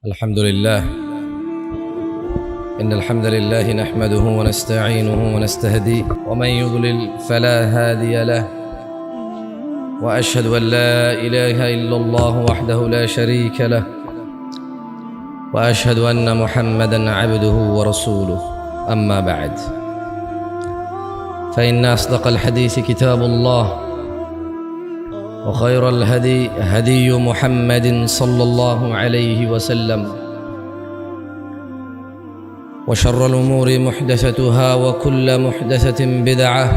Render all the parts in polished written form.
الحمد لله إن الحمد لله نحمده ونستعينه ونستهديه ومن يضلل فلا هادي له وأشهد أن لا إله إلا الله وحده لا شريك له وأشهد أن محمدًا عبده ورسوله أما بعد فإن أصدق الحديث كتاب الله وخير الهدي هدي محمد صلى الله عليه وسلم وشر الأمور محدثتها وكل محدثة بدعة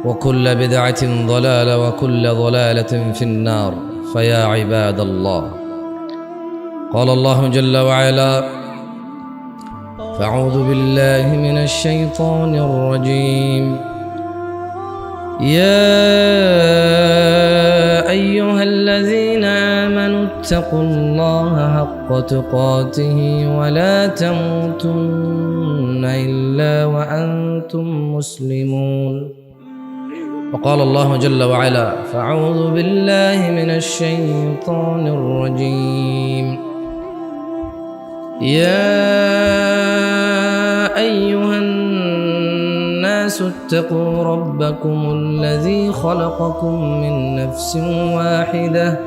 وكل بدعة ضلالة وكل ضلالة في النار فيا عباد الله قال الله جل وعلا فأعوذ بالله من الشيطان الرجيم يا أيها الذين آمنوا اتقوا الله حق تقاته ولا تموتن إلا وأنتم مسلمون وقال الله جل وعلا فأعوذ بالله من الشيطان الرجيم يا أيها الناس اتقوا ربكم الذي خلقكم من نفس واحدة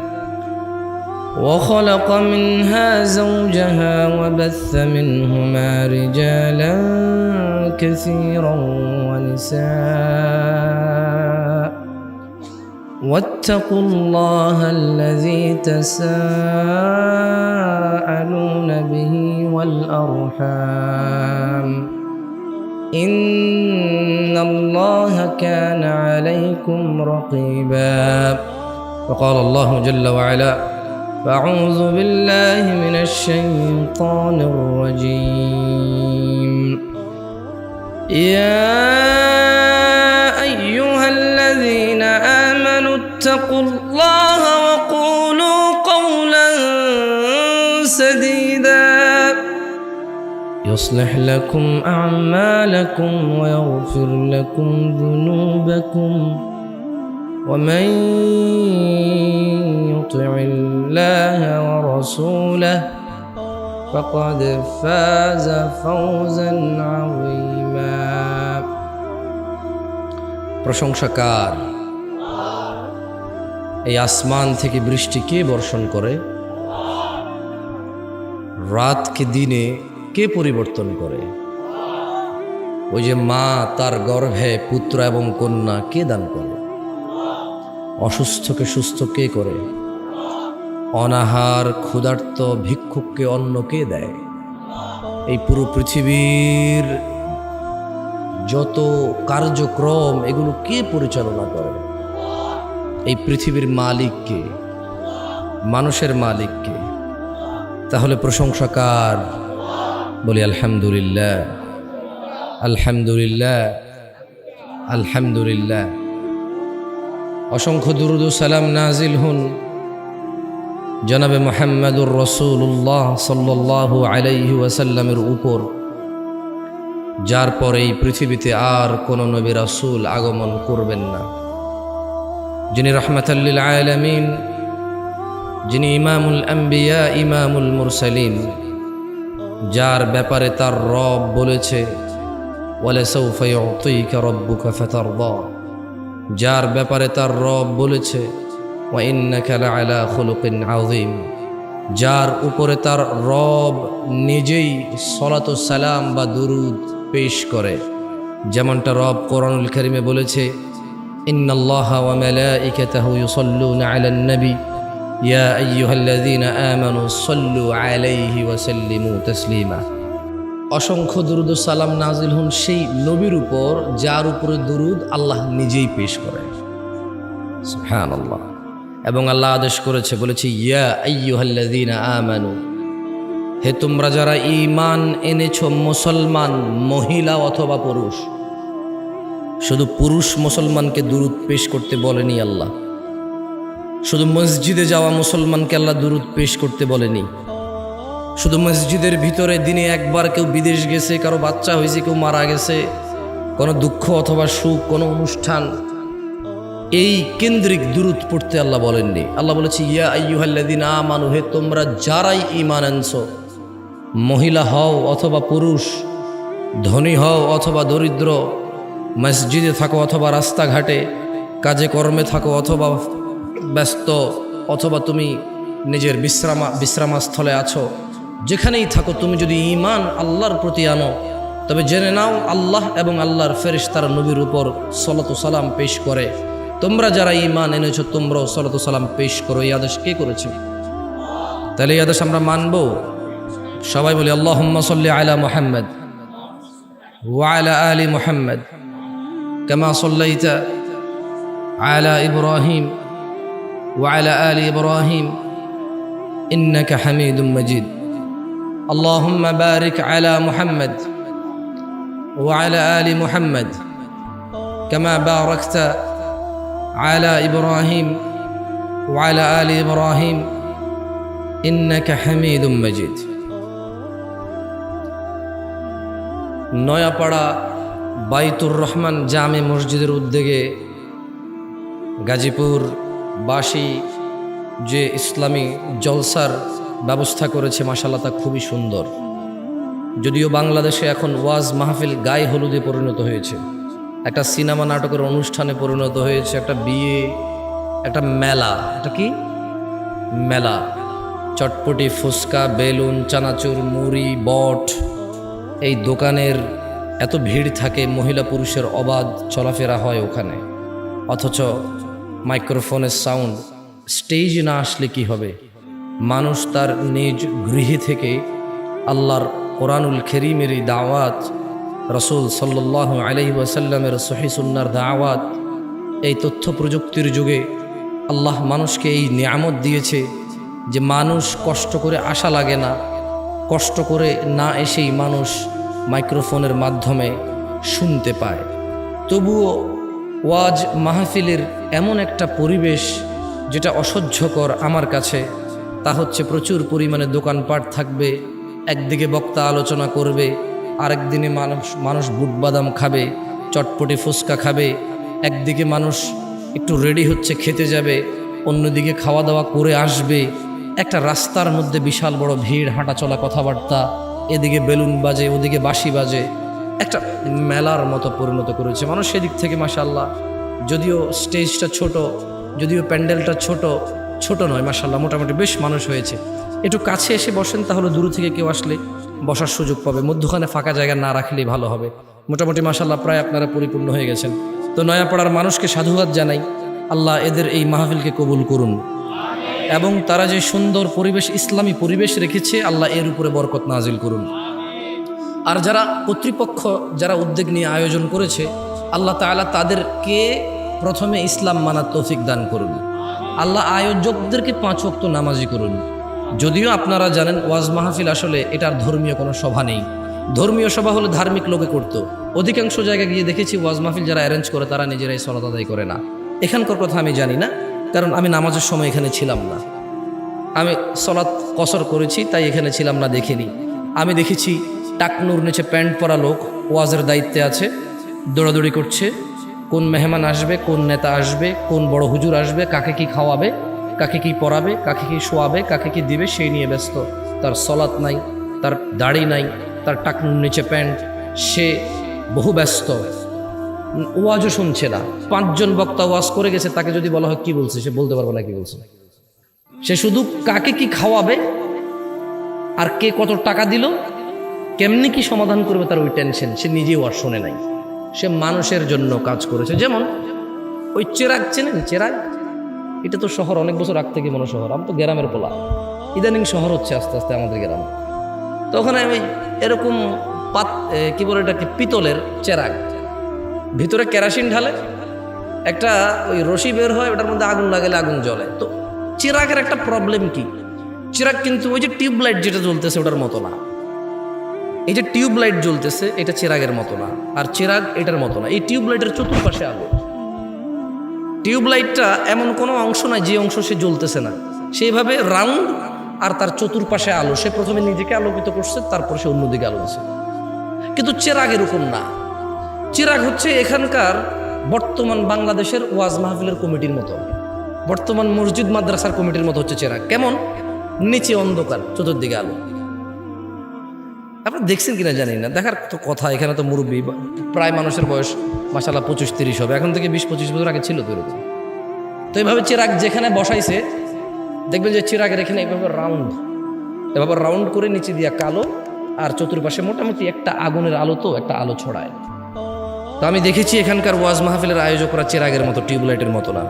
وخلق منها زوجها وبث منهما رجالا كثيرا ونساء واتقوا الله الذي تساءلون به والأرحام إن الله كان عليكم رقيبا وقال الله جل وعلا فأعوذ بالله من الشيطان الرجيم يا أيها الذين آمنوا اتقوا الله وقولوا قولا سديدا يصلح لكم أعمالكم ويغفر لكم ذنوبكم ومن يطع الله ورسوله فقد فاز فوزا عظيما প্রশংসাকার এই আসমান থেকে বৃষ্টি কে বর্ষণ করে রাতকে দিনে কে পরিবর্তন করে ওই যে মা তার গর্ভে পুত্র এবং কন্যা কে দান করে অসুস্থকে সুস্থ কে করে অনাহার ক্ষুধার্ত ভিক্ষুককে অন্ন কে দেয় এই পুরো পৃথিবীর যত কার্যক্রম এগুলো কে পরিচালনা করে এই পৃথিবীর মালিক কে মানুষের মালিক কে তাহলে প্রশংসাকার বলি আলহামদুলিল্লাহ আলহামদুলিল্লাহ আলহামদুলিল্লাহ অসংখ্য দুরুদ ও সালাম নাজিল হুন জনাবে মুহাম্মদুর রাসূলুল্লাহ সাল্লাল্লাহু আলাইহি ওয়াসাল্লামের উপর যার পরে এই পৃথিবীতে আর কোন নবী রাসূল আগমন করবেন না যিনি রাহমাতাল লিল আলামিন যিনি ইমামুল আম্বিয়া ইমামুল মুরসালিন যার ব্যাপারে তার রব বলেছে ওয়ালা সাউফা ইউতিকা রাব্বুকা ফাতারদা যার ব্যাপারে তার রব বলেছে ওয়া ইন্নাকা লাআলা খুলুকিন আযীম যার উপরে তার রব নিজেই সালাত ও সালাম বা দুরুদ পেশ করে যেমনটা রব কোরআনুল কারীমে বলেছে ইন্নাল্লাহা ওয়া মালাইকাতাহু ইউসাল্লুনা আলান নবী ইয়া আইয়ুহাল্লাযীনা আমানু সাল্লু আলাইহি ওয়া সাল্লিমু তাসলিমা অসংখ্য দুরুদ ও সালাম নাজিল হন সেই নবীর উপর যার উপরে দুরুদ আল্লাহ নিজেই পেশ করেন সুবহানাল্লাহ এবং আল্লাহ আদেশ করেছে বলেছে ইয়া আইয়ুহাল্লাযীনা আমানু হে তোমরা যারা ঈমান এনেছো মুসলমান মহিলা অথবা পুরুষ শুধু পুরুষ মুসলমানকে দুরুদ পেশ করতে বলেনি আল্লাহ শুধু মসজিদে যাওয়া মুসলমানকে আল্লাহ দুরুদ পেশ করতে বলেনি শুধু মসজিদের ভিতরে দিনে একবার কেউ বিদেশ গেছে কারো বাচ্চা হয়েছে কেউ মারা গেছে কোনো দুঃখ অথবা সুখ কোনো অনুষ্ঠান এই কেন্দ্রিক দুরূদ পড়তে আল্লাহ বলেননি। আল্লাহ বলেছে ইয়া আইয়ুহাল্লাযীনা আমানু, হে তোমরা যারাই ঈমান আনছো, মহিলা হও অথবা পুরুষ, ধনী হও অথবা দরিদ্র, মসজিদে থাকো অথবা রাস্তাঘাটে, কাজে কর্মে থাকো অথবা ব্যস্ত, অথবা তুমি নিজের বিশ্রামস্থলে আছো, যেখানেই থাকো, তুমি যদি ঈমান আল্লাহর প্রতি আনো, তবে জেনে নাও আল্লাহ এবং আল্লাহর ফেরেশতারা নবীর উপর সালাতু সালাম পেশ করে। তোমরা যারা ঈমান এনেছো তোমরাও সালাতু সালাম পেশ করো। এই আদেশ কে করেছে? তাহলে এই আদেশ আমরা মানব। সবাই বলি আল্লাহুম্মা সাল্লি আলা মুহাম্মদ ওয়া আলা আলি মুহাম্মদ কামা সাল্লাইতা আলা ইব্রাহিম ওয়া আলা আলি ইব্রাহিম ইন্নাকা হামিদুম মাজিদ। আল্লাহুম্মা বারিক আলা মুহাম্মদ ওয়া আলা আলি মুহাম্মদ কামা বারাকতা আলা ইব্রাহিম ওয়া আলা আলি ইব্রাহিম ইন্নাকা হামিদুম মাজিদ। নয়াপাড়া বাইতুর রহমান জামে মসজিদের উদ্যোগে গাজীপুর বাসী যে ইসলামী জলসার ব্যবস্থা করেছে, মাশাআল্লাহ তা খুবই সুন্দর। যদিও বাংলাদেশে এখন ওয়াজ মাহফিল গায়ে হলুদে পরিণত হয়েছে, একটা সিনেমা নাটকের অনুষ্ঠানে পরিণত হয়েছে, একটা বিয়ে, একটা মেলা, এটা কি মেলা, চটপটি, ফুচকা, বেলুন, চানাচুর, মুড়ি, বট, এই দোকানের এত ভিড় থাকে, মহিলা পুরুষের অবাধ চলাফেরা হয় ওখানে। অথচ মাইক্রোফোনের সাউন্ড, স্টেজে না আসলে কি হবে? মানুষ তার নিজ গৃহে থেকে আল্লাহর কোরআনুল কারীমের এই দাওয়াত, রাসূল সাল্লাল্লাহু আলাইহি ওয়াসাল্লামের সহিহ সুন্নাহর দাওয়াত, এই তথ্য প্রযুক্তির যুগে আল্লাহ মানুষকে এই নিয়ামত দিয়েছে যে মানুষ কষ্ট করে আসা লাগে না, কষ্ট করে না এসেই মানুষ মাইক্রোফোনের মাধ্যমে শুনতে পায়। তবুও ওয়াজ মাহফিলের এমন একটা পরিবেশ যেটা অসহ্যকর আমার কাছে, তা হচ্ছে প্রচুর পরিমাণে দোকানপাট থাকবে, একদিকে বক্তা আলোচনা করবে, আরেক দিনে মানুষ বুট বাদাম খাবে, চটপটি ফুচকা খাবে, একদিকে মানুষ একটু রেডি হচ্ছে খেতে যাবে, অন্যদিকে খাওয়া দাওয়া করে আসবে। একটা রাস্তার মধ্যে বিশাল বড় ভিড়, হাঁটা চলা, কথাবার্তা, এদিকে বেলুন বাজে, ওদিকে বাঁশি বাজে, একটা মেলার মতো পরিণত করেছে মানুষ। সেদিক থেকে মাশাআল্লাহ, যদিও স্টেজটা ছোট, যদিও প্যান্ডেলটা ছোট নয়, মাশাআল্লাহ মোটামুটি বেশ মানুষ হয়েছে। একটু কাছে এসে বসেন, তাহলে দূর থেকে কেউ আসলে বসার সুযোগ পাবে, মধ্যখানে ফাঁকা জায়গা না রাখলেই ভালো হবে। মোটামুটি মাশাআল্লাহ প্রায় আপনারা পরিপূর্ণ হয়ে গেছেন। তো নয়াপাড়ার মানুষকে সাধুবাদ জানাই, আল্লাহ এদের এই মাহফিলকে কবুল করুন, এবং তারা যে সুন্দর পরিবেশ, ইসলামী পরিবেশ রেখেছে, আল্লাহ এর উপরে বরকত নাজিল করুন। আর যারা কর্তৃপক্ষ, যারা উদ্যোগ নিয়ে আয়োজন করেছে, আল্লাহ তাআলা তাদেরকে প্রথমে ইসলাম মানার তৌফিক দান করুন। আল্লাহ আয়োজকদেরকে 5 ওয়াক্ত নামাজি করুন। যদিও আপনারা জানেন ওয়াজ মাহফিল আসলে এটার ধর্মীয় কোনো সভা নেই। ধর্মীয় সভা হলে ধার্মিক লোকে করত। অধিকাংশ জায়গায় গিয়ে দেখেছি ওয়াজ মাহফিল যারা অ্যারেঞ্জ করে তারা নিজেরাই সালাত আদায় করে না। এখানকার কথা আমি জানি না, কারণ আমি নামাজের সময় এখানে ছিলাম না। আমি সালাত কসর করেছি, তাই এখানে ছিলাম না, দেখিনি। আমি দেখেছি টাকনুর নিচে প্যান্ট পরা লোক ওয়াজের দায়িত্বে আছে, দৌড়াদৌড়ি করছে, কোন মেহমান আসবে, কোন নেতা আসবে, কোন বড় হুজুর আসবে, কাকে কি খাওয়াবে, কাকে কি পড়াবে, কাকে কি শোয়াবে, কাকে কি দিবে, সেই নিয়ে ব্যস্ত। তার সালাত নাই, তার দাড়ি নাই, তার টাকনুর নিচে প্যান্ট, সে বহু ব্যস্ত, ওয়াজও শুনছে না। 5 জন বক্তা ওয়াজ করে গেছে, তাকে যদি বলা হয় কি বলছে, সে বলতে পারবে না কি বলছে। সে শুধু কাকে কি খাওয়াবে আর কে কত টাকা দিল, কেমনি কি সমাধান করবে, তার ওই টেনশন। সে নিজেও আর শোনে নাই, সে মানুষের জন্য কাজ করেছে। যেমন ওই চেরাগ, চেনেন চেরাগ? এটা তো শহর, অনেক বছর আগ থেকে মনে শহর, আমি তো গ্রামের পোলা, ইদানিং শহর হচ্ছে আস্তে আস্তে আমাদের গ্রামে। তো ওখানে ওই এরকম কি বলে এটাকে, পিতলের চেরাগ, ভিতরে কেরাসিন ঢালে, একটা ওই রশি বের হয়, ওটার মধ্যে আগুন লাগালে আগুন জ্বলে। তো চিরাগের একটা প্রবলেম কি, চিরাগ কিন্তু ওই যে টিউবলাইট যেটা জ্বলতেছে ওটার মতো না। এই যে টিউবলাইট জ্বলতেছে এটা চিরাগের মতো না, আর চিরাগ এটার মতো না। এই টিউবলাইটের চতুর্পাশে আলো। টিউবলাইটটা এমন কোনো অংশ নাই যে অংশ সে জ্বলতেছে না, সেইভাবে রাউন্ড, আর তার চতুর্পাশে আলো। সে প্রথমে নিজেকে আলোকিত করছে, তারপর সে অন্যদিকে আলো দিচ্ছে। কিন্তু চিরাগ এরকম না। চিরাগ হচ্ছে এখানকার বর্তমান বাংলাদেশের ওয়াজ মাহফিলের কমিটির মতো, বর্তমান মসজিদ মাদ্রাসার কমিটির মতো হচ্ছে চেরাগ। কেমন? নিচে অন্ধকার, চতুর্দিকে আলো। আপনারা দেখছেন কিনা জানি না, দেখার তো কথা। এখানে তো মুরব্বী, প্রায় মানুষের বয়স মাশাআল্লাহ 25-30 হবে, এখন থেকে 20-25 বছর আগে ছিল তো এরকম। তো এইভাবে চেরাগ যেখানে বসাইছে, দেখবেন যে চেরাগের এখানে এভাবে রাউন্ড করে নিচে দিয়া কালো, আর চতুর্পাশে মোটামুটি একটা আগুনের আলো, তো একটা আলো ছড়ায়। তো আমি দেখেছি এখানকার ওয়াজ মাহফিলের আয়োজকরা চেরাগের মতো, টিউবলাইটের মতো না।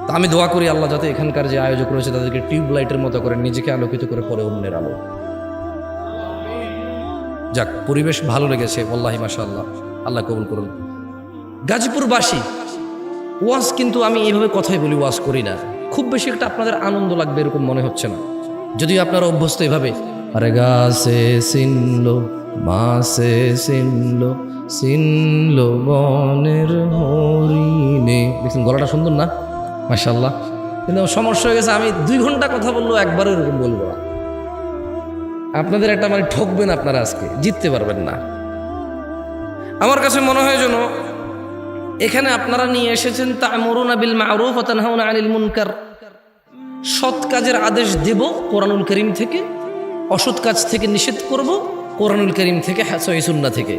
তো আমি দোয়া করি আল্লাহ যাতে এখানকার যে আয়োজক রয়েছে তাদেরকে টিউবলাইটের মতো করে নিজেকে আলোকিত করে পরে অন্যের আলো। যাক, পরিবেশ ভালো লেগেছে ওয়াল্লাহি মাশাআল্লাহ, আল্লাহ কবুল করুন। গাজীপুরবাসী ওয়াজ কিন্তু আমি এইভাবে কথাই বলি, ওয়াজ করি না। খুব বেশি একটা আপনাদের আনন্দ লাগবে এরকম মনে হচ্ছে না, যদিও আপনারা অভ্যস্ত এভাবে। আরে গাছে চিনলো, মাছে চিনলো, চিনলো বনের হরিণে। দেখছেন গলাটা সুন্দর না? মাশাআল্লাহ। কিন্তু সমস্যা হয়ে গেছে, আমি 2 ঘন্টা কথা বললেও একবারও এরকম বলবো না। আপনাদের একটা মানে ঠকবেন, আপনারা আজকে জিততে পারবেন না। আমার কাছে মনে হয় যেন এখানে আপনারা নিয়ে এসেছেন তা'মুরুনা বিল মা'রুফ ওয়া তানহাউনা আনিল মুনকার। সৎ কাজের আদেশ দেব কোরআনুল কারীম থেকে, অসৎ কাজ থেকে নিষেধ করব কোরআনুল কারীম থেকে, সহিহ সুন্নাহ থেকে।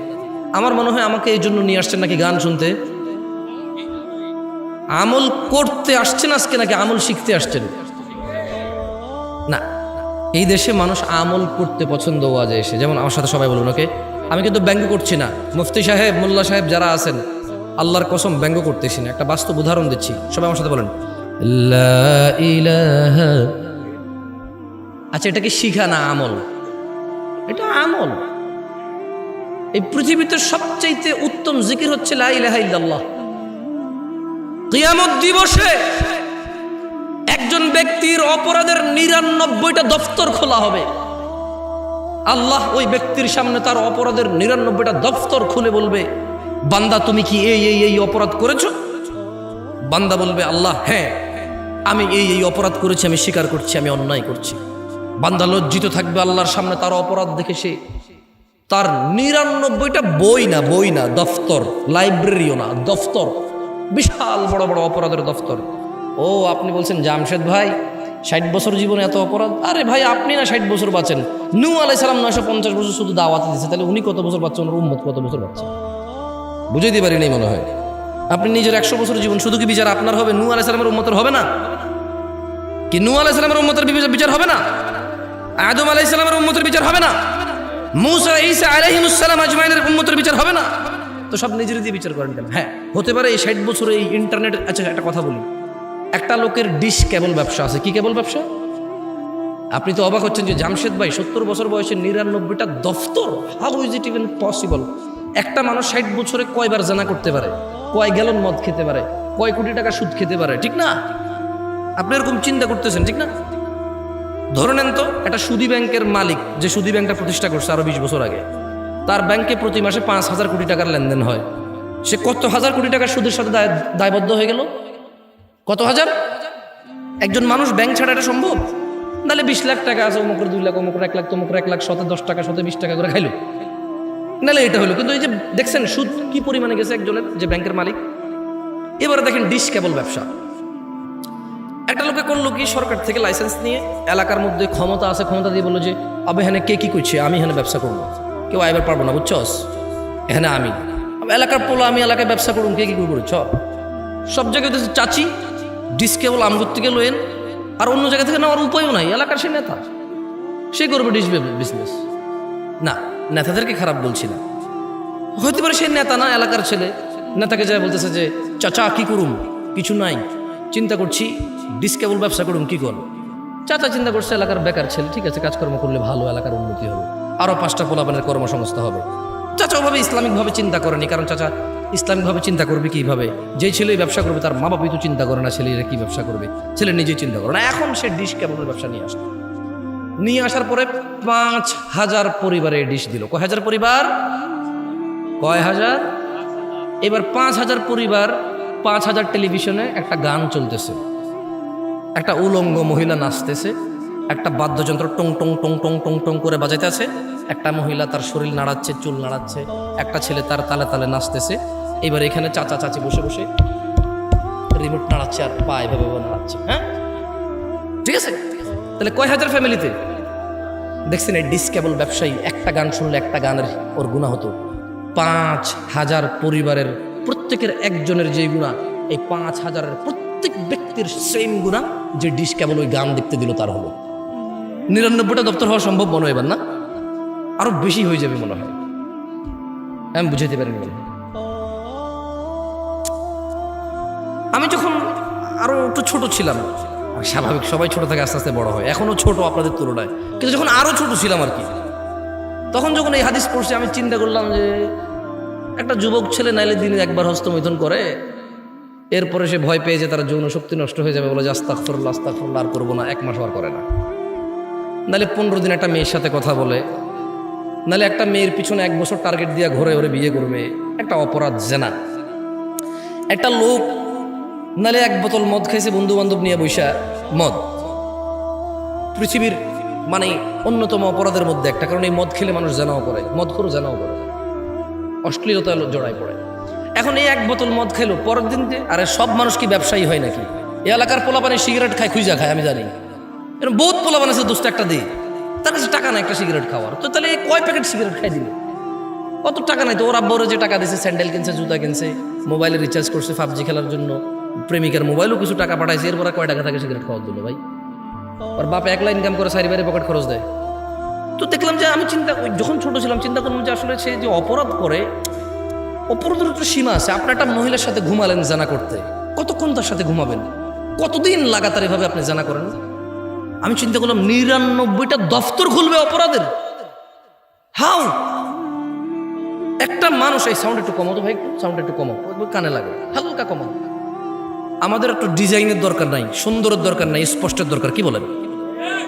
আমার মনে হয় আমাকে এই জন্য নিয়ে আসছেন নাকি গান শুনতে? আমল করতে আসছেন আজকে, নাকি আমল শিখতে আসছেন? না, এই দেশে মানুষ আমল করতে পছন্দ ওয়াজে এসে। যেমন আমার সাথে সবাই বলুন, ওকে আমি কিন্তু ব্যঙ্গ করছি না, মুফতি সাহেব, মোল্লা সাহেব যারা আছেন, আল্লাহর কসম ব্যঙ্গ করতেছি না, একটা বাস্তব উদাহরণ দিচ্ছি। সবাই আমার সাথে বলেন লা ইলাহা। আচ্ছা, এটা কি শিখা না আমল? এটা আমল। এই পৃথিবীতে সবচাইতে উত্তম জিকির হচ্ছে লা ইলাহা ইল্লাল্লাহ। কিয়ামত দিবসে একজন ব্যক্তির অপরাধের 99টা দফতর খোলা হবে। আল্লাহ ওই ব্যক্তির সামনে তার অপরাধের 99টা দফতর খুলে বলবে, বান্দা তুমি কি এই অপরাধ করেছো? বান্দা বলবে, আল্লাহ হ্যাঁ, আমি এই অপরাধ করেছি, আমি স্বীকার করছি, আমি অন্যায় করছি। বান্দা লজ্জিত থাকবে আল্লাহর সামনে, তার অপরাধ দেখে সে তার 99টা বই না দফতর, লাইব্রেরিও না, দফতর, বিশাল বড় বড় অপরাধের দফতর। ও আপনি বলছেন জামশেদ ভাই 60 বছর জীবনে এত অপরাধ? আরে ভাই, আপনি না 60 বছর বাঁচেন, নূহ আলাইহিস সালাম 950 বছর শুধু দাওয়াত দিয়েছে, তাহলে উনি কত বছর বাঁচছেন, ওনার উম্মত কত বছর বাঁচছে? বুঝাইতে পারি নাই মনে হয়। আপনি নিজের 100 বছর জীবন, শুধু কি বিচার আপনার হবে? নূহ আলাইহিস সালামের উম্মতের হবে না? কি নূহ আলাইহিস সালামের উম্মতের বিচার হবে না? আদম আলাইহিস সালামের উম্মতের বিচার হবে না? মুসা ঈসা আলাইহিমুস সালাম আজমাইনের উম্মতের বিচার হবে না? তো সব নিজের দিয়ে বিচার করেন কেন? হ্যাঁ, হতে পারে এই 60 বছরে এই ইন্টারনেট। আচ্ছা, একটা কথা বলি, একটা লোকের ডিশ কেবল ব্যবসা আছে। কি কেবল ব্যবসা? আপনি তো অবাক হচ্ছেন যে জামশেদ ভাই 70 বছর বয়সে 99টা দফতর, how is it even possible? একটা মানুষ 60 বছরে কয়বার জানা করতে পারে, কয় গ্যালন মদ খেতে পারে, কয় কোটি টাকা সুদ খেতে পারে, ঠিক না? আপনি এরকম চিন্তা করতেছেন, ঠিক না? ধরে নেন তো একটা সুদী ব্যাংকের মালিক, যে সুদী ব্যাংকটা প্রতিষ্ঠা করছে আরো 20 বছর আগে, তার ব্যাংকে প্রতি মাসে 5,000 কোটি টাকার লেনদেন হয়। সে কত হাজার কোটি টাকার সুদের সাথে দায়বদ্ধ হয়ে গেল? কত হাজার? একজন মানুষ ব্যাংক ছাড়া এটা সম্ভব? নাহলে 20 লাখ টাকা আছে, অমুকের 2 লাখ, অমুকের 1 লাখ, তমুকের 1 লাখ, শতে 10 টাকা, শতে 20 টাকা করে খাইলো, নাহলে এটা হলো। কিন্তু এই যে দেখছেন সুদ কি পরিমাণে গেছে একজনের, যে ব্যাংকের মালিক। এবারে দেখেন ডিশ কেবল ব্যবসা। একটা লোকে করলো কি, সরকার থেকে লাইসেন্স নিয়ে এলাকার মধ্যে ক্ষমতা আছে, ক্ষমতা দিয়ে বললো যে আবে এখানে কে কি করছে, আমি এখানে ব্যবসা করবো, কেউ আইবার পারবো না, বুঝছস? এখানে আমি এলাকার পোলা, আমি এলাকায় ব্যবসা করুন, কে কি করবো? সব জায়গায় চাচি ডিশ কেবল আমগুর থেকে লোয়েন, আর অন্য জায়গা থেকে নেওয়ার উপায়ও নাই। এলাকার সে নেতা, সে করবে ডিশ বিজনেস। না, নেতাদেরকে খারাপ বলছি না, হইতে পারে সে নেতা না, এলাকার ছেলে। নেতাকে যায় বলতেছে যে চাচা কি করুম, কিছু নাই, চিন্তা করছি ডিশ কেবল ব্যবসা করুন, কি করুন? চাচা চিন্তা করছে এলাকার বেকার ছেলে, ঠিক আছে, কাজকর্ম করলে ভালো, এলাকার উন্নতি হবে, আরো 5টা পোলাপানের কর্মসংস্থা হবে। চাচা ওভাবে ইসলামিকভাবে চিন্তা করেনি, কারণ চাচা ইসলামিকভাবে চিন্তা করবে কিভাবে? যেই ছেলে ব্যবসা করবে তার মা বাবাই তো চিন্তা করে না ছেলেরা কি ব্যবসা করবে, ছেলে নিজেই চিন্তা করে না। এখন সে ডিশ কেবলের ব্যবসা নিয়ে আসার পরে 5,000 পরিবারে ডিশ দিল। কয় হাজার পরিবার? কয় হাজার? এবার 5,000 পরিবার, 5,000 টেলিভিশনে একটা গান চলতেছে, একটা উলঙ্গ মহিলা নাচতেছে, একটা বাদ্যযন্ত্র টং টং টং টং টং টং করে বাজাইতেছে, একটা মহিলা তার শরীর নাড়াচ্ছে, চুল নাড়াচ্ছে, একটা ছেলে তার তালে তালে নাচতেছে, এবার এখানে চাচা চাচি বসে বসে রিমোট নাড়াচ্ছে আর পা এভাবে নাড়াচ্ছে। হ্যাঁ, ঠিক আছে। তাহলে কয় হাজার ফ্যামিলিতে দেখছেন এই ডিসকেবল ব্যবসায়ী একটা গান শুনলে একটা গানের ওর গুণা হতো। 5,000 পরিবারের প্রত্যেকের একজনের যে গুণা, এই 5,000-এর প্রত্যেক ব্যক্তির সেম গুণা যে ডিসকেবল ওই গান দেখতে দিল তার হলো। 99টা দপ্তর হওয়া সম্ভব মনে হয় এবার, না আরো বেশি হয়ে যাবে মনে হয়। আমি বুঝাইতে পারিনি মনে হয়। আমি যখন আরো একটু ছোট ছিলাম, স্বাভাবিক সবাই ছোট থেকে আস্তে আস্তে বড় হয়, এখনো ছোট আপনাদের তুলনায়, কিন্তু যখন আরো ছোট ছিলাম আর কি, তখন যখন এই হাদিস পড়ছি আমি চিন্তা করলাম যে একটা যুবক ছেলে নাইলে দিনে একবার হস্তমৈথুন করে, এরপরে সে ভয় পেয়ে যে তার যৌন শক্তি নষ্ট হয়ে যাবে, বলে যে আস্তাগফিরুল্লাহ আস্তাগফিরুল্লাহ আর করবো না, 1 মাস আর করে না। নাহলে 15 দিন একটা মেয়ের সাথে কথা বলে, নাহলে একটা মেয়ের পিছনে 1 বছর টার্গেট দিয়ে ঘরে ওরে বিয়ে করবে, একটা অপরাধ জেনা। একটা লোক নাহলে 1 বোতল মদ খাইছে বন্ধু বান্ধব নিয়ে বৈশা, মদ পৃথিবীর মানে অন্যতম অপরাধের মধ্যে একটা, কারণ এই মদ খেলে মানুষ জানাও করে, মদ করে জানাও করে, অশ্লীলতা জড়ায় পড়ে। এখন এই 1 বোতল মদ খাইলো, পরের দিন আরে সব মানুষ কি ব্যবসায়ী হয় নাকি? এই এলাকার পোলাপানে সিগারেট খায়, খুঁজা খায়, আমি জানি এরকম বহুত পোলাপান আছে, দোস্ত একটা দিই, তার কাছে টাকা নাই একটা সিগারেট খাওয়ার, তো তাহলে কয় প্যাকেট সিগারেট খাই দিল? অত টাকা নাই তো, ওর আব্বুরে যে টাকা দিয়েছে, স্যান্ডেল কিনছে, জুতা কিনছে, মোবাইলে রিচার্জ করছে PUBG খেলার জন্য, প্রেমিকার মোবাইলও কিছু টাকা পাঠাইছে, এরপরে কয় টাকা থাকে সিগারেট খাওয়ার জন্য? ভাই, ওর বাপ 1 লাখ ইনকাম করে 4 পকেট খরচ দেয়। তো দেখলাম যে আমি যখন ছোট ছিলাম চিন্তা করলাম যে আসলে সে যে অপরাধ করে, অপরাধের একটা সীমা আছে। আপনি একটা মহিলার সাথে ঘুমালেন জানা করতে, কতক্ষণ তার সাথে ঘুমাবেন? কতদিন লাগাতার এভাবে আপনি জানা করেন? আমি চিন্তা করলাম 99টা দফতর খুলবে অপরাধের। হাউ একটা মানুষ, এই সাউন্ড একটু কমাতো ভাই, সাউন্ড একটু কমাও, কানে লাগে, হালকা কমাও। আমাদের একটু ডিজাইনের দরকার নাই, সুন্দরের দরকার নাই, স্পষ্টের দরকার। কি বলেন?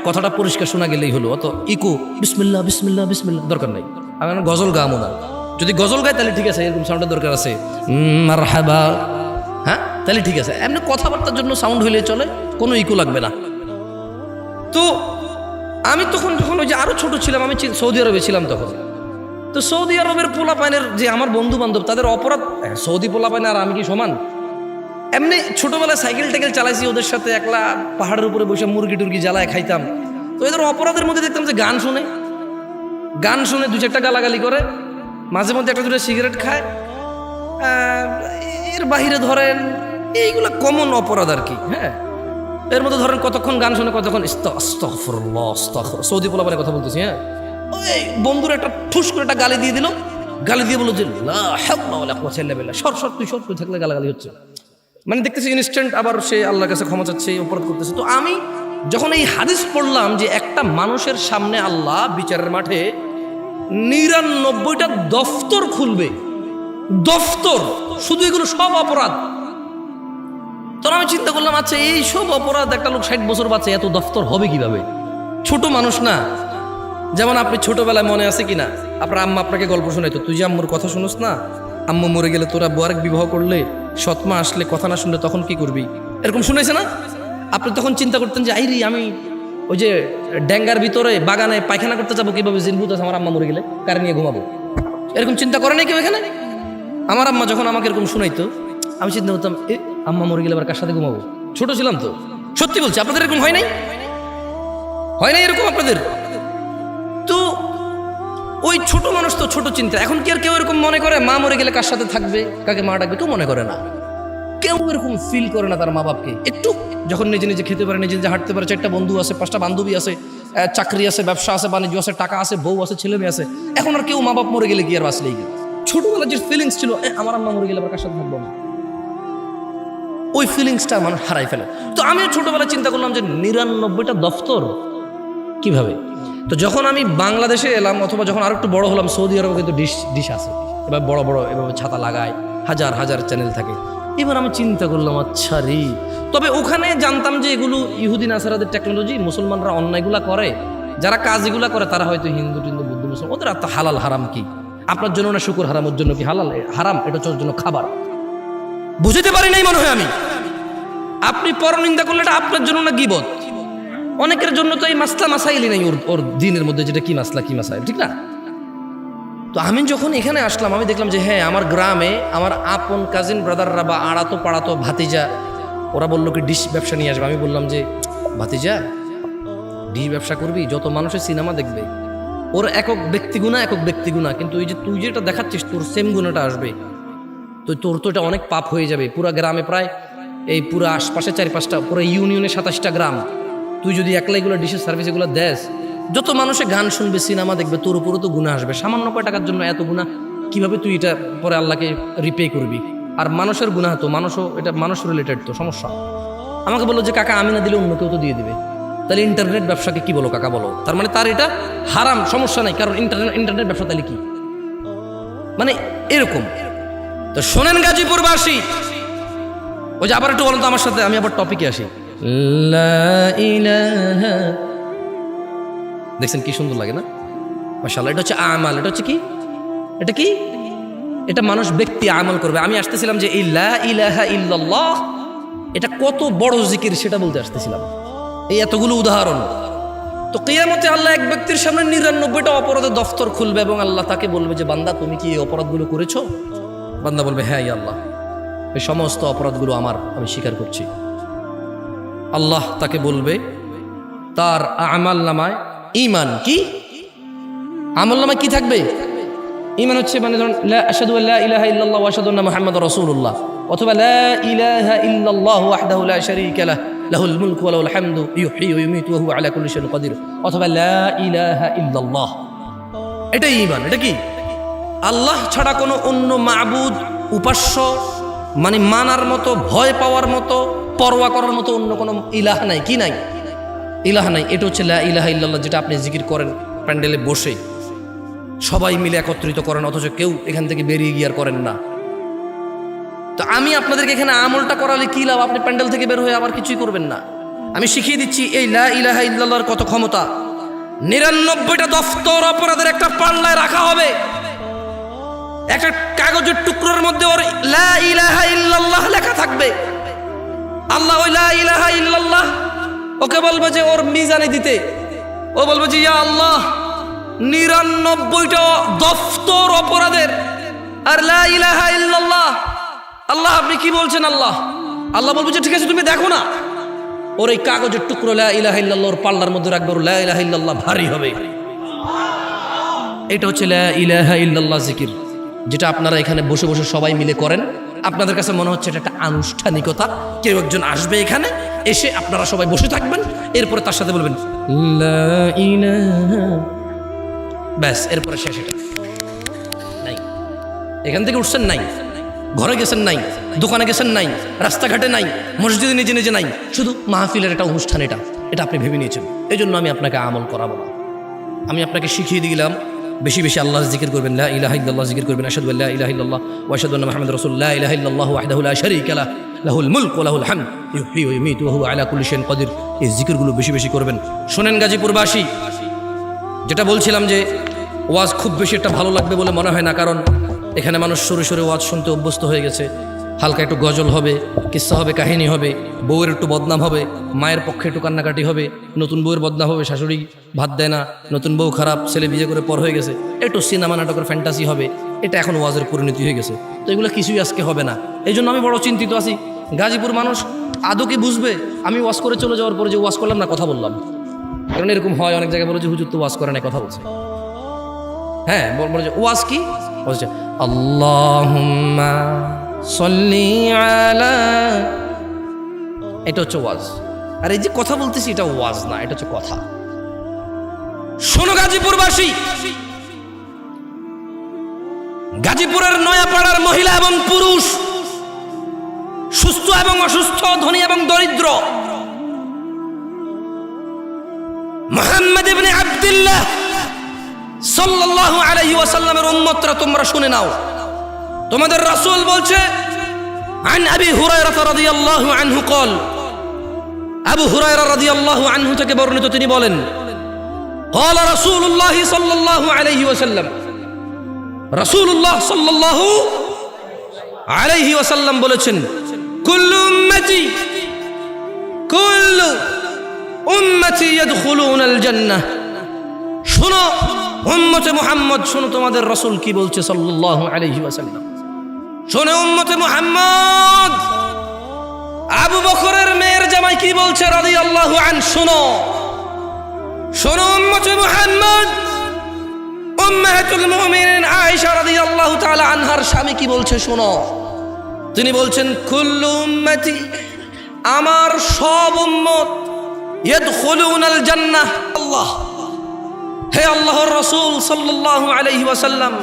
কথাটা পরিষ্কার শোনা গেলেই হলো, অত ইকো বিসমিল্লাহ বিসমিল্লাহ বিসমিল্লাহ দরকার নাই। আমি গজল গামো না, যদি গজল গাই তাহলে ঠিক আছে, এরকম সাউন্ডের দরকার আছে, মারহাবা, হ্যাঁ তাহলে ঠিক আছে। এমনি কথাবার্তার জন্য সাউন্ড হইলে চলে, কোনো ইকো লাগবে না। তো আমি তখন যখন ওই যে আরো ছোট ছিলাম, আমি সৌদি আরবে ছিলাম তখন। তো সৌদি আরবের পোলাপাইনের যে আমার বন্ধু বান্ধব, তাদের অপরাধ, সৌদি পোলাপাইন আর আমি কি সমান? এমনি ছোটবেলায় সাইকেল টাইকেল চালাইছি ওদের সাথে, একলা পাহাড়ের উপরে বসে মুরগি টুরগি জ্বালায় খাইতাম। তো এদের অপরাধের মধ্যে দেখতাম যে গান শুনে 2-4টা গালাগালি করে, মাঝে মধ্যে 1-2টা সিগারেট খায়, এর বাহিরে ধরেন এইগুলা কমন অপরাধ আর কি। হ্যাঁ, এর মধ্যে ধরেন কতক্ষণ গান শুনে, কতক্ষণ আস্তাগফিরুল্লাহ আস্তাগফিরুল্লাহ, সৌদি পোলাপানে কথা বলতেছি। হ্যাঁ, ওই বন্ধুরা একটা ঠুস করে একটা গালি দিয়ে দিল, গালি দিয়ে বললো যে লা হাওলা ওয়ালা কুওয়াতা ইল্লা বিল্লাহ, সর তুই থাকলে গালাগালি হচ্ছে। মানে দেখতেছি ইনস্ট্যান্ট আবার সে আল্লাহর কাছে ক্ষমা চাচ্ছে, অপরাধ করতেছে। তো আমি যখন এই হাদিস পড়লাম যে একটা মানুষের সামনে আল্লাহ বিচারের মাঠে 99টা দফতর খুলবে, দফতর, শুধু এগুলো সব অপরাধ। তখন আমি চিন্তা করলাম, আচ্ছা এই সব অপরাধ একটা লোক 60 বছর বাঁচে, এত দফতর হবে কিভাবে? ছোট মানুষ না? যেমন আপনি ছোটবেলায় মনে আছে কিনা, আপনার আম্মা আপনাকে গল্প শোনাইতো, তুই যে আম্মুর কথা শুনোস না, আম্মু মরে গেলে তোরা আরেক বিবাহ করলে, সৎমা আসলে কথা না শুনলে তখন কি করবি, এরকম শুনেছে না? আপনি তখন চিন্তা করতেন যে আইরি আমি ওই যে ড্যাঙ্গার ভিতরে বাগানে পায়খানা করতে যাবো, কিভাবে জিনভূত আছে, আমার আম্মা মরে গেলে কারে নিয়ে ঘুমাবো, এরকম চিন্তা করে নাই কেউ এখানে? আমার আম্মা যখন আমাকে এরকম শোনাইতো, আমি চিন্তা করতাম আম্মা মরে গেলে আবার কার সাথে ঘুমাবো? ছোট ছিলাম তো, সত্যি বলছি। আপনাদের এরকম হয় নাই? এরকম আপনাদের? তো ওই ছোট মানুষ তো ছোট চিন্তা। এখন কি আর কেউ এরকম মনে করে মা মরে গেলে কার সাথে থাকবে, কাকে মা ডাকবে? কেউ মনে করে না, কেউ এরকম ফিল করে না তার মা বাপকে। একটু যখন নিজে নিজে খেতে পারে, নিজে নিজে হাঁটতে পারে, 4টা বন্ধু আছে, 5টা বান্ধবী আছে, চাকরি আছে, ব্যবসা আছে, বাণিজ্য আছে, টাকা আছে, বউ আছে, ছেলে মেয়ে আছে, এখন আর কেউ মা বাপ মরে গেলে কি আর বাঁচলেই কি? ছোটবেলার যে ফিলিংস ছিল, আমার আম্মা মরে গেলে আবার কার সাথে থাকবো না, ওই ফিলিংসটা মানুষ হারাই ফেলে। তো আমিও ছোটবেলায় চিন্তা করলাম যে 99টা দফতর কিভাবে। তো যখন আমি বাংলাদেশে এলাম, অথবা যখন আরো একটু বড় হলাম, সৌদি আরবে কিন্তু ডিশ আছে, এবার বড় বড় এভাবে ছাতা লাগায়, হাজার হাজার চ্যানেল থাকে। এবার আমি চিন্তা করলাম, আচ্ছা রে, তবে ওখানে জানতাম যে এগুলো ইহুদি নাসারাদের টেকনোলজি, মুসলমানরা অন্যায়গুলা করে, যারা কাজগুলা করে তারা হয়তো হিন্দু টিন্দু বুদ্ধ মুসলমান, ওদের আর তো হালাল হারাম কি? আপনার জন্য না শুকুর হারাম, ওর জন্য কি হালাল হারাম? এটা ওর জন্য খাবার। বুঝতে পারি নাই মনে হয় আমি। আপনি পরনিন্দা করলে এটা আপনার জন্য না গীবত? অনেকের জন্য তো এই মাসলা মাসাইলই নাই ওর দিনের মধ্যে, যেটা কি মাসলা কি মাসাইল, ঠিক না? তো আমি যখন এখানে আসলাম আমি দেখলাম যে হ্যাঁ, আমার গ্রামে আমার আপন কাজিন ব্রাদাররা বা আড়াতো পাড়াতো ভাতিজা, ওরা বললো কি ডিশ ব্যবসা নিয়ে আসবে। আমি বললাম যে ভাতিজা, ডিশ ব্যবসা করবি, যত মানুষের সিনেমা দেখবে, ওর একক ব্যক্তিগুণা, কিন্তু এই যে তুই যেটা দেখাচ্ছিস তোর সেম গুণাটা আসবে, তো তোর তো এটা অনেক পাপ হয়ে যাবে। পুরা গ্রামে প্রায় এই পুরো আশপাশে 4-5টা, পুরো ইউনিয়নে 27টা গ্রাম, তুই যদি একলা এগুলো ডিশের সার্ভিস এগুলো দেস, যত মানুষে গান শুনবে সিনেমা দেখবে, তোর উপরও তো গুণা আসবে। সামান্য কয় টাকার জন্য এত গুণা কিভাবে তুই এটা পরে আল্লাহকে রিপে করবি? আর মানুষের গুণা তো এটা মানুষ রিলেটেড, তো সমস্যা। আমাকে বললো যে কাকা, আমি না দিলে অন্য কেউ তো দিয়ে দিবে, তাহলে ইন্টারনেট ব্যবসাকে কি বলো কাকা বলো? তার মানে তার এটা হারাম, সমস্যা নাই, কারণ ইন্টারনেট ব্যবসা তাহলে কি, মানে এরকম। তো শোনেন গাজীপুরবাসী, ওই যে আবার একটু বলেন তো আমার সাথে, আমি আবার টপিকে আসি। দেখছেন কি সুন্দর লাগে না? মাশাআল্লাহ। এটা হচ্ছে আমাল। এটা হচ্ছে কি? এটা মানুষ ব্যক্তি আমল করবে। আমি আসতেছিলাম যে এই লা ইলাহা ইল্লাল্লাহ এটা কত বড় জিকির সেটা বলতে আসতেছিলাম। এই এতগুলো উদাহরণ। তো কিয়ামতে আল্লাহ এক ব্যক্তির সামনে 99টা অপরাধের দফতর খুলবে এবং আল্লাহ তাকে বলবে যে বান্দা, তুমি কি এই অপরাধগুলো করেছো? বান্দা বলবে হ্যাঁ ইয়া আল্লাহ, এই সমস্ত অপরাধগুলো আমার, আমি স্বীকার করছি। আল্লাহ তাকে বলবে তার আমাল নামায় ঈমান, কি আমল নামায় কি থাকবে? ঈমান হচ্ছে মানে ধরুন আশহাদু আল্লা ইলাহা ইল্লাল্লাহ ওয়া আশহাদু আন্না মুহাম্মাদার রাসূলুল্লাহ, অথবা লা ইলাহা ইল্লাল্লাহু ওয়াহদাহু লা শারীকা লাহু লাহুল মুলকু ওয়া লাহুল হামদু ইউহয়ী ওয়া ইউমীতু ওয়া হুয়া আলা কুল্লি শাইইন কাদির, অথবা লা ইলাহা ইল্লাল্লাহ। এটাই ঈমান। এটা কি? আল্লাহ ছাড়া কোনো অন্য মাবুদ, উপাস্য, মানে মানার মতো, ভয় পাওয়ার মতো, পরোয়া করার মতো অন্য কোনো ইলাহ নাই। কি নাই? ইলাহ নাই। এটা হচ্ছে লা ইলাহা ইল্লাল্লাহ, যেটা আপনি জিকির করেন প্যান্ডেলে বসে, সবাই মিলে একত্রিত করেন, অথচ কেউ এখান থেকে বেরিয়ে গিয়ে আর করেন না। তো আমি আপনাদেরকে এখানে আমলটা করালে কি লাভ? আপনি প্যান্ডেল থেকে বের হয়ে আবার কিছুই করবেন না। আমি শিখিয়ে দিচ্ছি এই লা ইলাহা ইল্লাল্লাহর কত ক্ষমতা। 99টা দফতর অপরাধের একটা পাল্লায় রাখা হবে, একটা কাগজের টুকরোর মধ্যে ওর লা ইলাহা ইল্লাল্লাহ লেখা থাকবে। আল্লাহ ওই লা ইলাহা ইল্লাল্লাহ ওকে বলবে যে ওর মিজানে দিতে, ও বলবে যে ইয়া আল্লাহ 99টা দফতর অপরাধের আর লা ইলাহা ইল্লাল্লাহ। আল্লাহ আপনি কি বলছেন? আল্লাহ বলবে যে ঠিক আছে তুমি দেখো না, ওর এই কাগজের টুকরো লা ইলাহা ইল্লাল্লাহ ওর পাল্লার মধ্যে রাখবে, ওর লা ইলাহা ইল্লাল্লাহ ভারী হবে। এটা হচ্ছে লা ইলাহা ইল্লাল্লাহ জিকির, যেটা আপনারা এখানে বসে বসে সবাই মিলে করেন। আপনাদের কাছে মনে হচ্ছে এটা একটা আনুষ্ঠানিকতা, কেউ একজন আসবে এখানে, এসে আপনারা সবাই বসে থাকবেন, এরপরে তার সাথে বলবেন লা ইলাহা, ব্যাস, এরপরে শেষ। এটা নাই, এখান থেকে উঠছেন নাই, ঘরে গেছেন নাই, দোকানে গেছেন নাই, রাস্তাঘাটে নাই, মসজিদে নিজে নিজে নাই, শুধু মাহফিলের একটা অনুষ্ঠান। এটা আপনি ভেবে নিয়েছেন। এই জন্য আমি আপনাকে আমল করাবো না, আমি আপনাকে শিখিয়ে দিলাম বেশি বেশি আল্লাহ জিকির করবেন, লা ইলাহা ইল্লাল্লাহ জিকির করবেন, আশহাদু আল্লা ইলাহা ইল্লাল্লাহ ওয়া আশহাদু আন্না মুহাম্মাদার রাসূলুল্লাহ, লা ইলাহা ইল্লাল্লাহু ওয়াহদাহু লা শারীকা লাহু লাহুল মুলকু ওয়া লাহুল হামদ ইউহয়ী ওয়া ইউমীতু ওয়া হুয়া আলা কুল্লি শাইইন কাদির। এই জিকিরগুলো বেশি বেশি করবেন। শোনেন গাজীপুরবাসী, যেটা বলছিলাম যে ওয়াজ খুব বেশি একটা ভালো লাগবে বলে মনে হয় না, কারণ এখানে মানুষ সরে সরে ওয়াজ শুনতে অভ্যস্ত হয়ে গেছে। হালকা একটু গজল হবে, কিস্সা হবে, কাহিনী হবে, বউয়ের একটু বদনাম হবে, মায়ের পক্ষে একটু কান্নাকাটি হবে, নতুন বউয়ের বদনাম হবে, শাশুড়ি ভাত দেয় না, নতুন বউ খারাপ, ছেলে বিয়ে করে পর হয়ে গেছে, একটু সিনেমা নাটকের ফ্যান্টাসি হবে। এটা এখন ওয়াজের পরিণতি হয়ে গেছে। তো এগুলো কিছুই আজকে হবে না। এই জন্য আমি বড় চিন্তিত আছি, গাজীপুর মানুষ আদৌ কি বুঝবে আমি ওয়াজ করে চলে যাওয়ার পরে যে ওয়াজ করলাম না, কথা বললাম। কারণ এরকম হয় অনেক জায়গায়, বলে যে হুজুর তো ওয়াজ করে না, কথা বলছে। হ্যাঁ, বলে যে ওয়াজ কি? বলছে আল্লাহুম্মা সাল্লি আলা, এটা হচ্ছে ওয়াজ। আর এই যে কথা বলতেছি এটা ওয়াজ না, এটা হচ্ছে কথা। শোনো গাজীপুরবাসী, গাজীপুরের নয়াপাড়ার মহিলা এবং পুরুষ, সুস্থ এবং অসুস্থ, ধনী এবং দরিদ্র, মুহাম্মদ ইবনে আব্দুল্লাহ সাল্লাল্লাহু আলাইহি ওয়াসাল্লামের উম্মতরা তোমরা শুনে নাও। তোমাদের রাসূল বলছে, আন আবি হুরায়রা রাদিয়াল্লাহু আনহু قال, আবু হুরায়রা রাদিয়াল্লাহু আনহু থেকে বর্ণিত, তিনি বলেন, قال রাসূলুল্লাহ সাল্লাল্লাহু আলাইহি ওয়াসাল্লাম, রাসূলুল্লাহ সাল্লাল্লাহু আলাইহি ওয়াসাল্লাম বলেছেন, কুল্লু উম্মতি ইয়াদখুলুনাল জান্নাহ। শুনো, উম্মতে মুহাম্মদ শোনো তোমাদের রাসূল কি বলছে সাল্লাল্লাহু আলাইহি ওয়াসাল্লাম। শোনো উম্মতে মুহাম্মদ, আবু বকরের মেয়ের জামাই কি বলছে রাদিয়াল্লাহু আনহু। শোনো শোনো উম্মতে মুহাম্মদ, উম্মাহাতুল মুমিনিন আয়েশা রাদিয়াল্লাহু তাআলা আনহার স্বামী কি বলছে শোনো। তিনি বলছেন কুল্লু উম্মতি, আমার সব উম্মত ইয়াদখুলুনাল জান্নাহ। আল্লাহ, হে আল্লাহর রাসূল সাল্লাল্লাহু আলাইহি ওয়াসাল্লাম,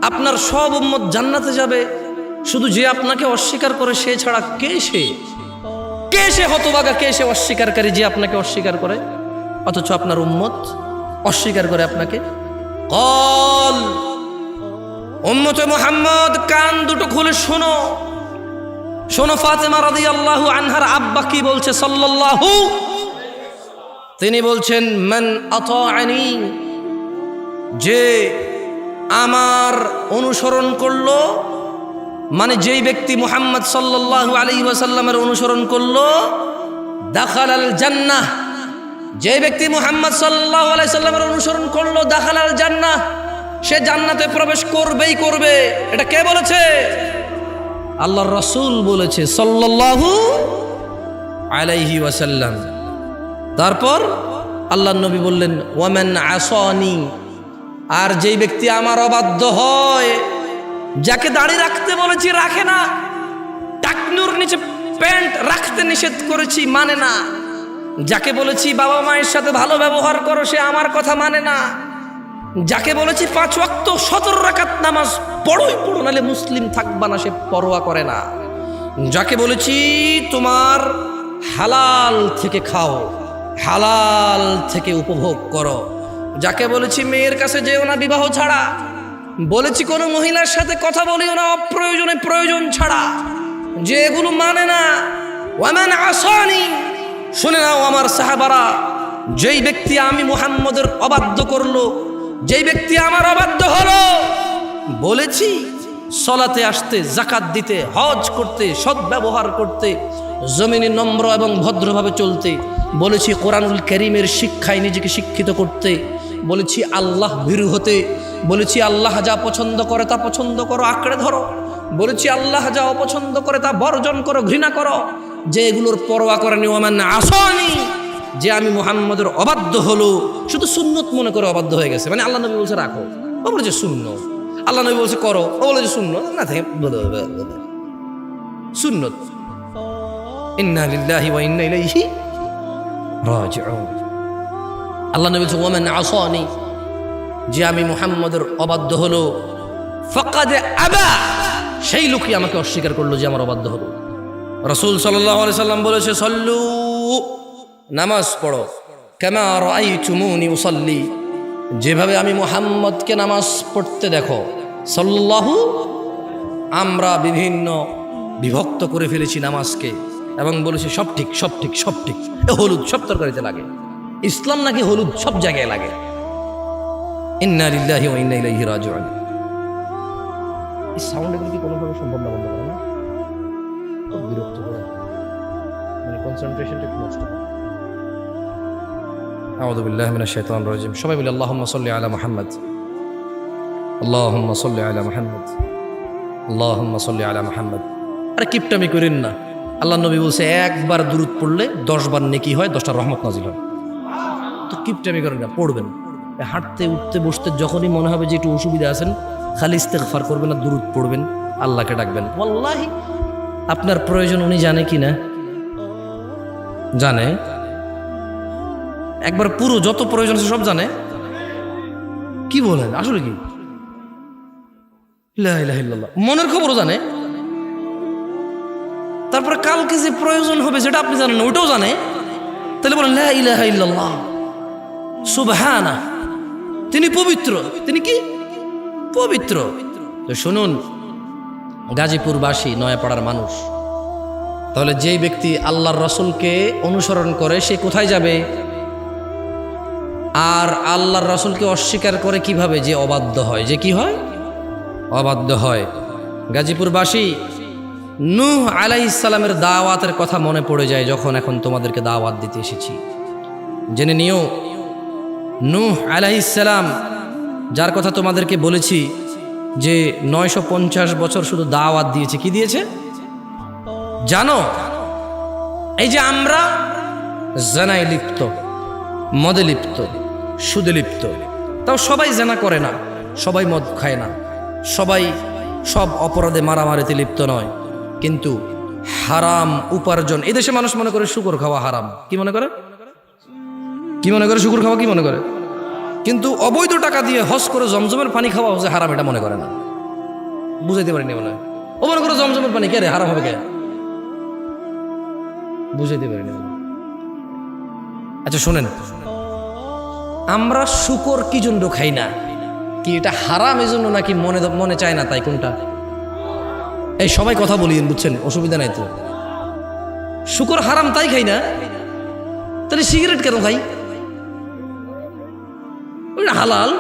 আপনার সব উম্মত জান্নাতে যাবে, শুধু যে আপনাকে অস্বীকার করে সে ছাড়া। কে সে হতভাগা, কে সে অস্বীকারী যে আপনাকে অস্বীকার করে, অথচ আপনার উম্মত অস্বীকার করে আপনাকে। কল উম্মতে মুহাম্মদ, কান দুটো খুলে শোনো শোনো, ফাতেমা রাদিয়াল্লাহু আনহার আব্বা কি বলছে সাল্লাল্লাহু, তিনি বলছেন মান আতাআনি, যে আমার অনুসরণ করলো, মানে যেই ব্যক্তি মুহাম্মদ সাল্লাল্লাহু আলাইহি ওয়াসাল্লামের অনুসরণ করলো, দাখালাল জান্নাহ, যে ব্যক্তি মুহাম্মদ সাল্লাল্লাহু আলাইহি সাল্লামের অনুসরণ করলো, দাখালাল জান্নাহ, সে জান্নাতে প্রবেশ করবেই করবে। এটা কে বলেছে? আল্লাহর রাসূল বলেছে সাল্লাল্লাহু আলাইহি ওয়াসাল্লাম। তারপর আল্লাহর নবী বললেন ওয়ামান আসানি, আর যেই ব্যক্তি আমার অবাধ্য হয়, যাকে দাড়ি রাখতে বলেছি রাখে না, টাকনুর নিচে প্যান্ট রাখতে নিষেধ করেছি মানে না, যাকে বলেছি বাবা মায়ের সাথে ভালো ব্যবহার করো সে আমার কথা মানে না, যাকে বলেছি 5 ওয়াক্ত 17 রাকাত নামাজ পড়ো নালে মুসলিম থাকবা না সে পরোয়া করে না, যাকে বলেছি তোমার হালাল থেকে খাও, হালাল থেকে উপভোগ করো, যাকে বলেছি মেয়ের কাছে যেও না বিবাহ ছাড়া, বলেছি কোনো মহিলার সাথে কথা বলিও না অপ্রয়োজনে প্রয়োজন ছাড়া, যে এগুলো মানে না। ওয়ামান আসানি, শুনে নাও আমার সাহাবারা, যেই ব্যক্তি আমি মুহাম্মদের অবাধ্য করলো, যেই ব্যক্তি আমার অবাধ্য হলো, বলেছি সলাতে আসতে, যাকাত দিতে, হজ করতে, সৎ ব্যবহার করতে, জমিনে নম্র এবং ভদ্রভাবে চলতে, বলেছি কোরআনুল কারীমের শিক্ষায় নিজেকে শিক্ষিত করতে, বলেছি আল্লাহ ভীরু হতে, বলেছি আল্লাহ যা পছন্দ করে তা পছন্দ করো, আঁকড়ে ধরো, বলেছি আল্লাহ যা অপছন্দ করে তা বর্জন করো, ঘৃণা করো, যে এগুলোর পরোয়া করেনি। ওয়ামান আসানি, যে আমি মুহাম্মদের অবাধ্য হলো, শুধু সুন্নত মনে করে অবাধ্য হয়ে গেছে, মানে আল্লাহ নবী বলছে রাখো, ও বলেছে সুন্নত, আল্লাহ নবী বলছে করো, ও বলেছে সুন্নত, না থাকে সুন্নত। ইন্না লিল্লাহি ওয়া ইন্না ইলাইহি রাজিউন। আল্লাহ নবী বলছে ওয়ামান আসানি, যে আমি মুহাম্মদের অবাধ্য হলো, ফাকাদ আবা, সেই লোকই আমাকে অস্বীকার করলো যে আমার অবাধ্য হলো। রাসূল সাল্লাল্লাহু আলাইহি সাল্লাম বলেছে সল্লু, নামাজ পড়ো, কামা রাআইতুমুনি উসাল্লি, যেভাবে আমি মুহাম্মদকে নামাজ পড়তে দেখো। সাল্লাল্লাহু, আমরা বিভিন্ন বিভক্ত করে ফেলেছি নামাজকে এবং বলেছি সব ঠিক সব ঠিক সব ঠিক, এ হলুদ সব তরকারিতে লাগে, ইসলাম নাকি হলুদ সব জায়গায় লাগে। ইন্না লিল্লাহি ওয়া ইন্না ইলাইহি রাজিউন। এই সাউন্ড এগুলো কি কোনোভাবে সম্ভব না বন্ধ করে না? খুব বিরক্ত করে, মানে কনসেন্ট্রেশনটা একটু নষ্ট হয়। আউযু বিল্লাহি মিনাশ শাইতানির রাজিম। সবাই বলি আল্লাহুম্মা সাল্লি আলা মুহাম্মদ, আল্লাহুম্মা সাল্লি আলা মুহাম্মদ, আল্লাহুম্মা সাল্লি আলা মুহাম্মদ। আরে কিপটামি করেন না, আল্লাহ নবী বলছে একবার দুরূদ পড়লে 10 বার নেকি হয়, 10টা রহমত নাজিল হয়। তো কিপটামি করেন না, পড়বেন। হাঁটতে উঠতে বসতে যখনই মনে হবে যে একটু অসুবিধা আছেন, খালি ইস্তেগফার করবেন আর দুরূদ পড়বেন, আল্লাহকে ডাকবেন। ওয়াল্লাহি আপনার প্রয়োজন উনি জানে কি না? জানে, একবার পুরো যত প্রয়োজন আছে সব জানে। কি বলেন, আসলে কি? লা ইলাহা ইল্লাল্লাহ, মনের খবরও জানে। তারপরে কালকে যে প্রয়োজন হবে সেটা আপনি জানেন না, ওটাও জানে। তাহলে বলেন লা ইলাহা ইল্লাল্লাহ, সুবহানা, তিনি পবিত্র। তিনি কি পবিত্র? তো শুনুন, গাজীপুরবাসী, নয়াপাড়ার মানুষ, তাহলে যেই ব্যক্তি আল্লাহর রাসূলকে অনুসরণ করে সে কোথায় যাবে? আর আল্লাহর রাসূলকে অস্বীকার করে কিভাবে? যে অবাধ্য হয়, যে কি হয়? অবাধ্য হয়। গাজীপুরবাসী, নূহ আলাইহিস সালামের দাওয়াতের কথা মনে পড়ে যায় যখন এখন তোমাদেরকে দাওয়াত দিতে এসেছি। জেনে নিও, নূহ আলাইহিস সালাম যার কথা তোমাদেরকে বলেছি যে 950 বছর শুধু দাওয়াত দিয়েছে। কি দিয়েছে জানো? এই যে আমরা জানায় লিপ্ত, মদে লিপ্ত, সুদে লিপ্ত, তাও সবাই জানা করে না, সবাই মদ খায় না, সবাই সব অপরাধে মারামারিতে লিপ্ত নয়, কিন্তু হারাম উপার্জন। এদেশে মানুষ মনে করে শুকর খাওয়া হারাম। কি মনে করে? কি মনে করে? শুকর খাওয়া কি মনে করে? কিন্তু অবৈধ টাকা দিয়ে হজ করে জমজমের পানি খাওয়া হচ্ছে হারাম, এটা মনে করে না। বুঝাইতে পারিনি মনে হয়। ও মনে করে জমজমের পানি কে রে হারাম হবে কে? বুঝাইতে পারিনি। আচ্ছা শোনেন, আমরা শুকর কি জন্য খাই না? কি এটা হারাম এই জন্য নাকি মনে চায় না তাই? কোনটা? এই সবাই কথা বলিয়েন, বুঝছেন, অসুবিধা নাই তো। শুকর হারাম তাই খাই না, তাহলে সিগারেট কেন খাই? ওইটা হালাল।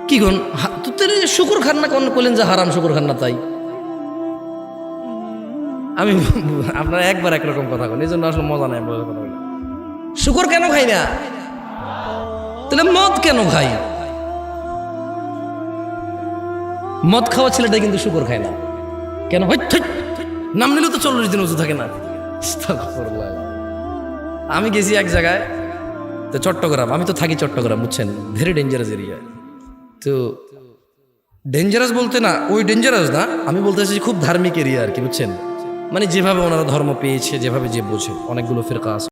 কি কোন তাহলে শুকর খান না? কোন বললেন যে হারাম, শুকর খান না তাই? আমি আপনারা একবার একরকম কথা বলেন, এই জন্য আসলে মজা নেই কথা বলে। শুকর কেন খাই না? তাহলে মদ কেন খাই? মদ খাওয়া ছেলেটা কিন্তু শুকর খায় না কেন? নাম নিলে তো 40 দিন ওযু থাকে না। আমি গেছি এক জায়গায়, তো চট্টগ্রাম, আমি তো থাকি চট্টগ্রাম, বুঝছেন, ভেরি ডেঞ্জারাস এরিয়া। তো ডেঞ্জারাস বলতে না, ওই ডেঞ্জারাস না, আমি বলতে চাইছি খুব ধার্মিক এরিয়া আর কি, বুঝছেন, মানে যেভাবে ওনারা ধর্ম পেয়েছে, যেভাবে যে বোঝে, অনেকগুলো ফিরকা আছে।